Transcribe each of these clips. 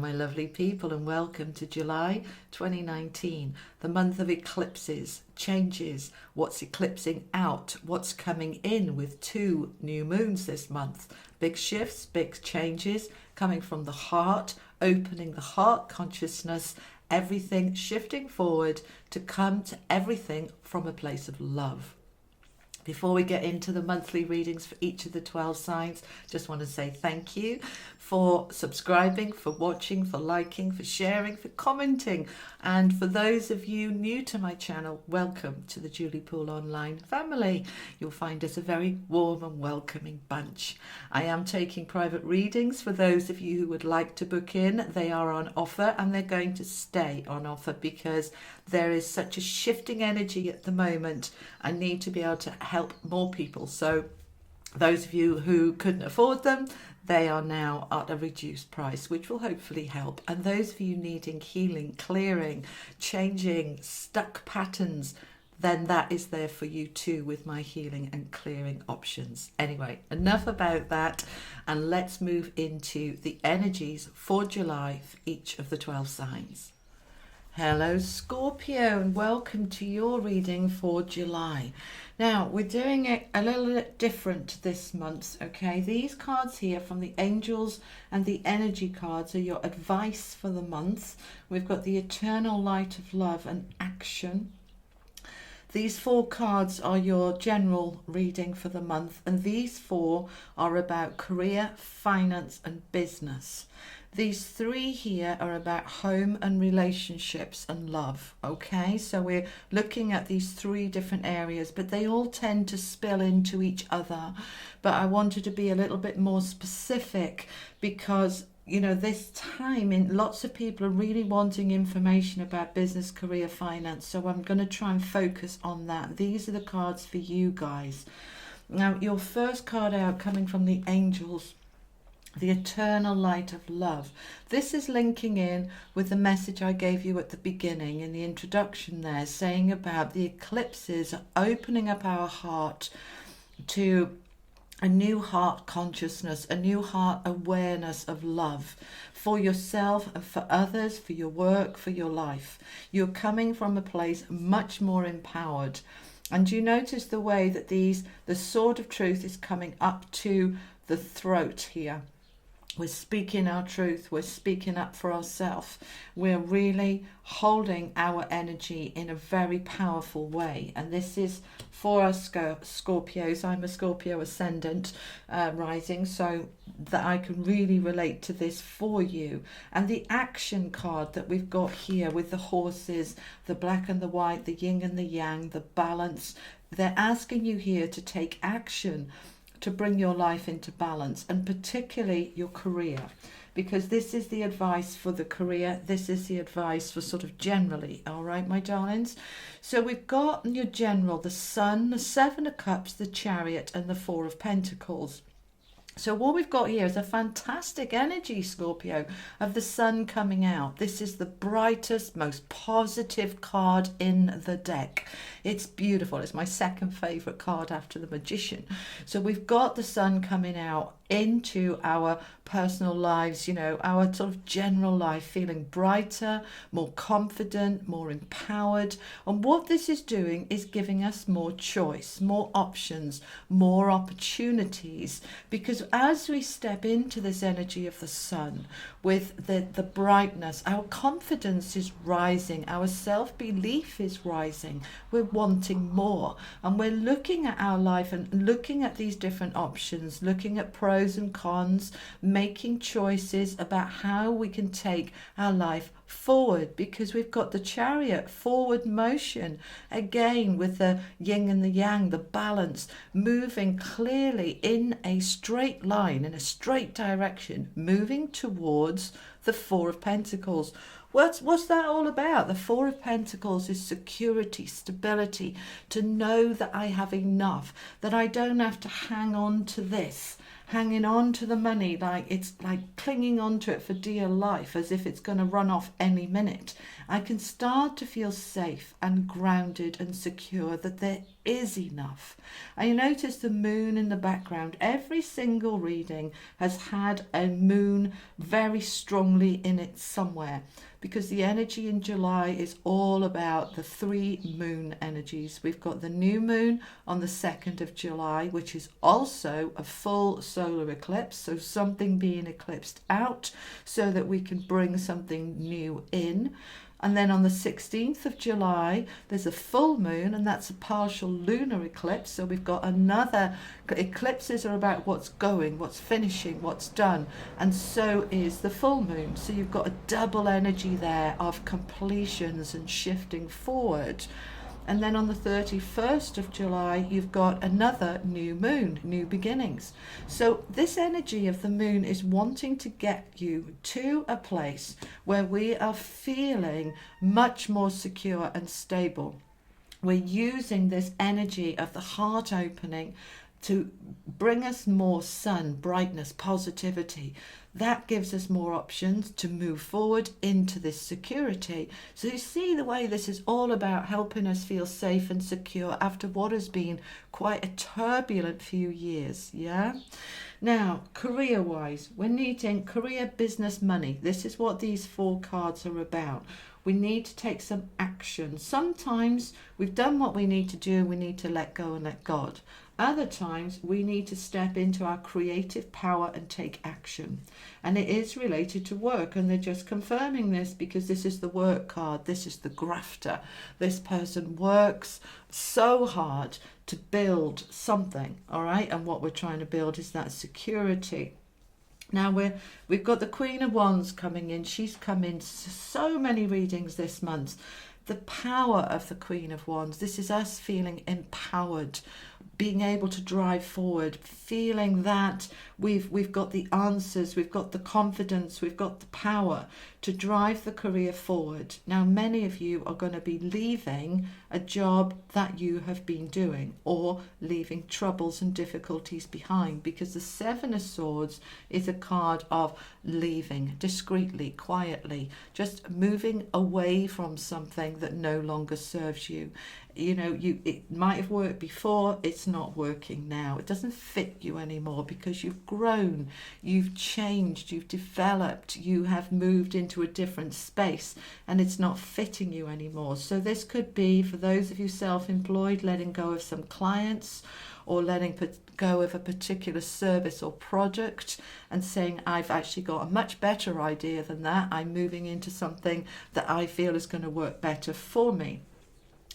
my lovely people, and welcome to July 2019, the month of eclipses, changes, what's eclipsing out, what's coming in with 2 new moons this month. Big shifts, big changes coming from the heart, opening the heart consciousness, everything shifting forward to come to everything from a place of love. Before we get into the monthly readings for each of the 12 signs, just want to say thank you for subscribing, for watching, for liking, for sharing, for commenting. And for those of you new to my channel, welcome to the Julie Poole online family. You'll find us a very warm and welcoming bunch. I am taking private readings for those of you who would like to book in. They are on offer and they're going to stay on offer because there is such a shifting energy at the moment. I need to be able to help more people. So those of you who couldn't afford them, they are now at a reduced price, which will hopefully help. And those of you needing healing, clearing, changing stuck patterns, then that is there for you too with my healing and clearing options. Anyway, enough about that, and let's move into the energies for July for each of the 12 signs. Hello Scorpio, and welcome to your reading for July. Now we're doing it a little bit different this month, okay? These cards here from the angels and the energy cards are your advice for the month. We've got the eternal light of love and action. These 4 cards are your general reading for the month, and these 4 are about career, finance and business. These 3 here are about home and relationships and love, okay? So we're looking at these 3 different areas, but they all tend to spill into each other. But I wanted to be a little bit more specific because, you know, this time lots of people are really wanting information about business, career, finance. So I'm going to try and focus on that. These are the cards for you guys. Now, your first card out coming from the angels, the eternal light of love. This is linking in with the message I gave you at the beginning in the introduction there, saying about the eclipses opening up our heart to a new heart consciousness, a new heart awareness of love for yourself and for others, for your work, for your life. You're coming from a place much more empowered. And you notice the way that the sword of truth is coming up to the throat here. We're speaking our truth. We're speaking up for ourselves. We're really holding our energy in a very powerful way. And this is for us Scorpios. I'm a Scorpio ascendant rising, so that I can really relate to this for you. And the action card that we've got here with the horses, the black and the white, the yin and the yang, the balance, they're asking you here to take action to bring your life into balance, and particularly your career, because this is the advice for the career. This is the advice for sort of generally, all right, my darlings? So we've got in your general the Sun, the 7 of Cups, the Chariot, and the 4 of Pentacles. So what we've got here is a fantastic energy, Scorpio, of the Sun coming out. This is the brightest, most positive card in the deck. It's beautiful. It's my second favorite card after the Magician. So we've got the Sun coming out into our personal lives, you know, our sort of general life, feeling brighter, more confident, more empowered. And what this is doing is giving us more choice, more options, more opportunities, because as we step into this energy of the Sun with the brightness, our confidence is rising, our self-belief is rising, we're wanting more, and we're looking at our life and looking at these different options, looking at pros and cons, making choices about how we can take our life forward, because we've got the Chariot, forward motion, again with the yin and the yang, the balance, moving clearly in a straight line, in a straight direction, moving towards the 4 of Pentacles. What's that all about? The 4 of Pentacles is security, stability, to know that I have enough, that I don't have to hang on to this, hanging on to the money, like it's like clinging on to it for dear life, as if it's going to run off any minute, I can start to feel safe and grounded and secure that there is enough. And you notice the moon in the background. Every single reading has had a moon very strongly in it somewhere, because the energy in July is all about the 3 moon energies. We've got the new moon on the 2nd of July, which is also a full solar eclipse, so something being eclipsed out so that we can bring something new in. And then on the 16th of July, there's a full moon, and that's a partial lunar eclipse. So we've got another, eclipses are about what's going, what's finishing, what's done. And so is the full moon. So you've got a double energy there of completions and shifting forward. And then on the 31st of July, you've got another new moon, new beginnings. So this energy of the moon is wanting to get you to a place where we are feeling much more secure and stable. We're using this energy of the heart opening to bring us more sun, brightness, positivity. That gives us more options to move forward into this security. So you see the way this is all about helping us feel safe and secure after what has been quite a turbulent few years, yeah? Now, career-wise, we're needing career, business, money. This is what these 4 cards are about. We need to take some action. Sometimes we've done what we need to do and we need to let go and let God. Other times we need to step into our creative power and take action. And it is related to work, and they're just confirming this because this is the work card. This is the grafter. This person works so hard to build something, all right? And what we're trying to build is that security. Now we've got the Queen of Wands coming in. She's come in so many readings this month. The power of the Queen of Wands. This is us feeling empowered, being able to drive forward, feeling that we've got the answers, we've got the confidence, we've got the power to drive the career forward. Now, many of you are going to be leaving a job that you have been doing, or leaving troubles and difficulties behind, because the 7 of Swords is a card of leaving discreetly, quietly, just moving away from something that no longer serves you. You know, it might have worked before, it's not working now. It doesn't fit you anymore because you've grown, you've changed, you've developed, you have moved into a different space, and it's not fitting you anymore. So this could be, for those of you self-employed, letting go of some clients, or letting go of a particular service or product and saying, I've actually got a much better idea than that. I'm moving into something that I feel is going to work better for me.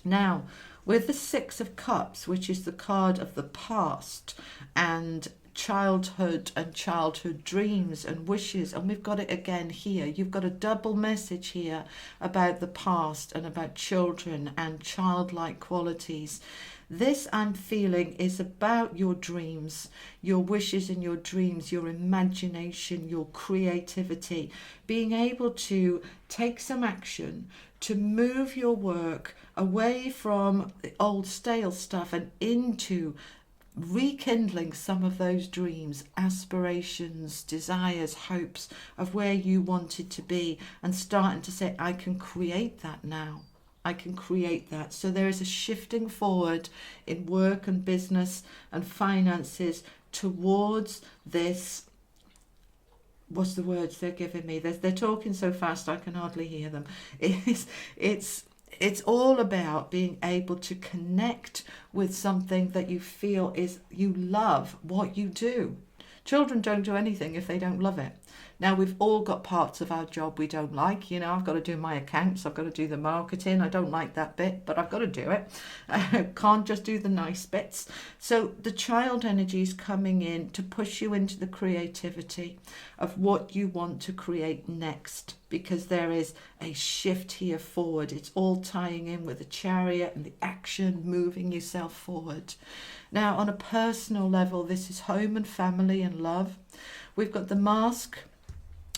Now, with the 6 of Cups, which is the card of the past and childhood and childhood dreams and wishes, and we've got it again here. You've got a double message here about the past and about children and childlike qualities. This, I'm feeling, is about your dreams, your wishes and your dreams, your imagination, your creativity, being able to take some action to move your work away from the old stale stuff and into rekindling some of those dreams, aspirations, desires, hopes of where you wanted to be, and starting to say, I can create that now. I can create that. So there is a shifting forward in work and business and finances towards this. What's the words they're giving me? They're talking so fast I can hardly hear them. It's all about being able to connect with something that you feel is, you love what you do. Children don't do anything if they don't love it. Now, we've all got parts of our job we don't like. You know, I've got to do my accounts, I've got to do the marketing. I don't like that bit, but I've got to do it. I can't just do the nice bits. So the child energy is coming in to push you into the creativity of what you want to create next, because there is a shift here forward. It's all tying in with the Chariot and the action, moving yourself forward. Now, on a personal level, this is home and family and love. We've got the Mask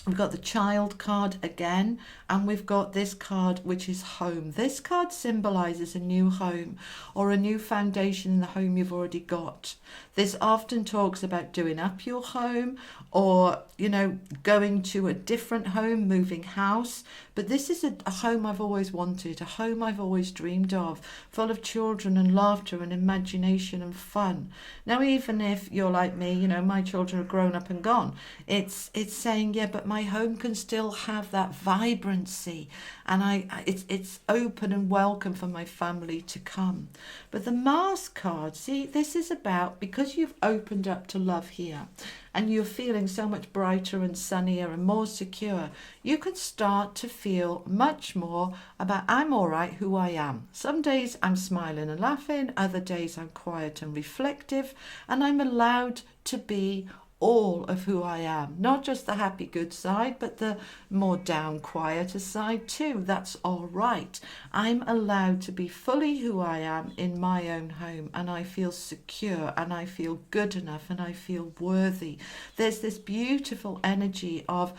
We've got the child card again, and we've got this card, which is home. This card symbolizes a new home or a new foundation in the home you've already got. This often talks about doing up your home or, you know, going to a different home, moving house. But this is a home I've always wanted, a home I've always dreamed of, full of children and laughter and imagination and fun. Now, even if you're like me, you know, my children are grown up and gone, it's saying, yeah, but my home can still have that vibrancy, and it's open and welcome for my family to come. But the Mars card, see, this is about, because you've opened up to love here and you're feeling so much brighter and sunnier and more secure, you can start to feel much more about, I'm all right who I am. Some days I'm smiling and laughing, other days I'm quiet and reflective, and I'm allowed to be all of who I am, not just the happy good side, but the more down quieter side too. That's all right. I'm allowed to be fully who I am in my own home, and I feel secure and I feel good enough and I feel worthy. There's this beautiful energy of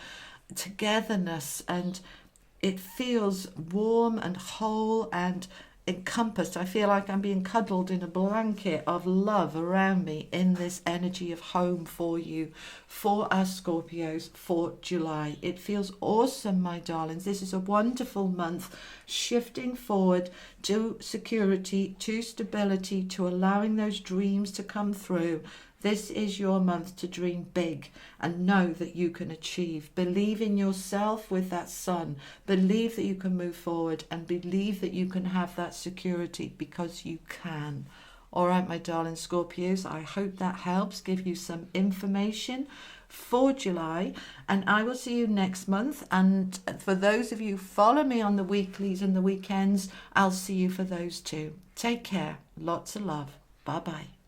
togetherness, and it feels warm and whole and encompassed. I feel like I'm being cuddled in a blanket of love around me in this energy of home for you, for us Scorpios, for July. It feels awesome, my darlings. This is a wonderful month, shifting forward to security, to stability, to allowing those dreams to come through. This is your month to dream big and know that you can achieve. Believe in yourself with that sun. Believe that you can move forward and believe that you can have that security, because you can. All right, my darling Scorpios, I hope that helps give you some information for July, and I will see you next month. And for those of you who follow me on the weeklies and the weekends, I'll see you for those too. Take care. Lots of love. Bye-bye.